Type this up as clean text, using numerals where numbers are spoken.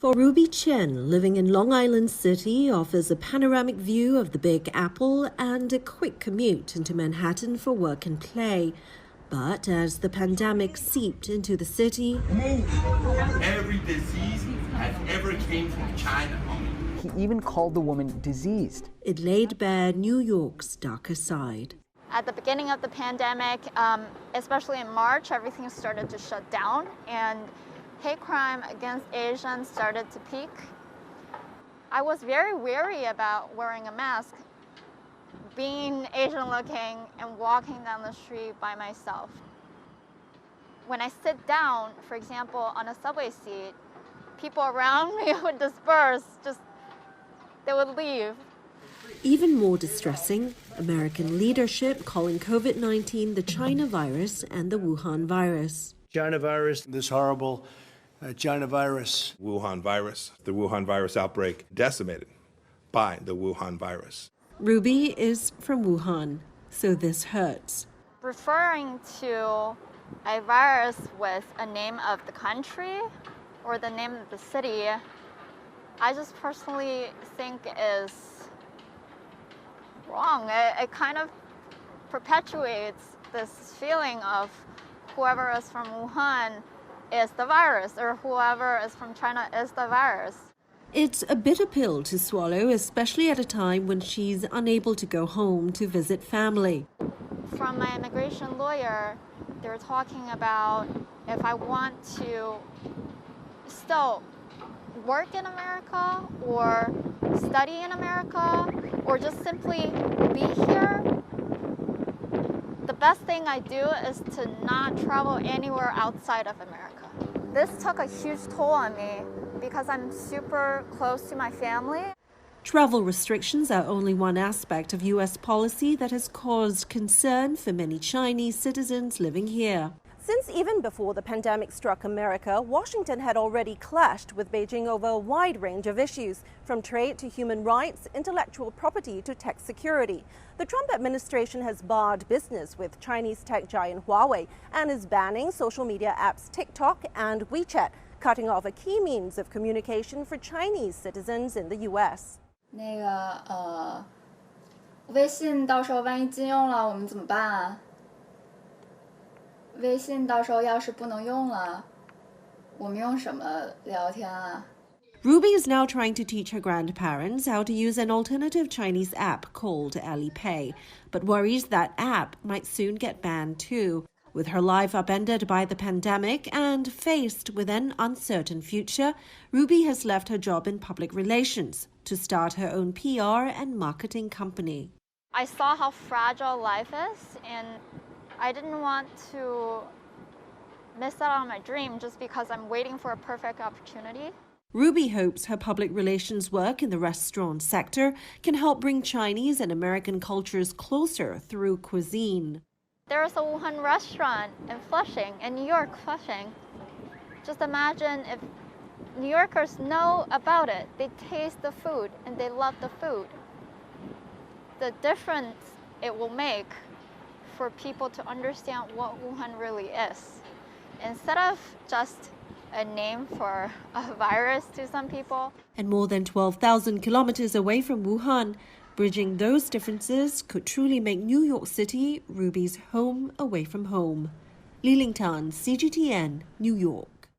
For Ruby Chen, living in Long Island City offers a panoramic view of the Big Apple and a quick commute into Manhattan for work and play. But as the pandemic seeped into the city, every disease has ever came from China. He even called the woman diseased. It laid bare New York's darker side. At the beginning of the pandemic, especially in March, everything started to shut down and hate crime against Asians started to peak. I was very wary about wearing a mask, being Asian looking and walking down the street by myself. When I sit down, for example, on a subway seat, people around me would disperse, they would leave. Even more distressing, American leadership calling COVID-19 the China virus and the Wuhan virus. China virus, this horrible China virus. Wuhan virus, the Wuhan virus outbreak decimated by the Wuhan virus. Ruby is from Wuhan, so this hurts. Referring to a virus with a name of the country or the name of the city, I just personally think is wrong. It kind of perpetuates this feeling of whoever is from Wuhan is the virus, or whoever is from China is the virus. It's a bitter pill to swallow, especially at a time when she's unable to go home to visit family. From my immigration lawyer, they're talking about if I want to still work in America or study in America or just simply be here, the best thing I do is to not travel anywhere outside of America. This took a huge toll on me because I'm super close to my family. Travel restrictions are only one aspect of U.S. policy that has caused concern for many Chinese citizens living here. Since even before the pandemic struck America, Washington had already clashed with Beijing over a wide range of issues, from trade to human rights, intellectual property to tech security. The Trump administration has barred business with Chinese tech giant Huawei and is banning social media apps TikTok and WeChat, cutting off a key means of communication for Chinese citizens in the U.S. 微信到时候万一禁用了，我们怎么办啊？微信到时候要是不能用了，我们用什么聊天啊？ Ruby is now trying to teach her grandparents how to use an alternative Chinese app called Alipay, but worries that app might soon get banned too. With her life upended by the pandemic and faced with an uncertain future, Ruby has left her job in public relations to start her own PR and marketing company. I saw how fragile life is, and I didn't want to miss out on my dream just because I'm waiting for a perfect opportunity. Ruby hopes her public relations work in the restaurant sector can help bring Chinese and American cultures closer through cuisine. There's a Wuhan restaurant in Flushing, in New York, Flushing. Just imagine if New Yorkers know about it, they taste the food and they love the food. The difference it will make for people to understand what Wuhan really is. Instead of just a name for a virus to some people. And more than 12,000 kilometers away from Wuhan, bridging those differences could truly make New York City Ruby's home away from home. Li Lingtan, CGTN, New York.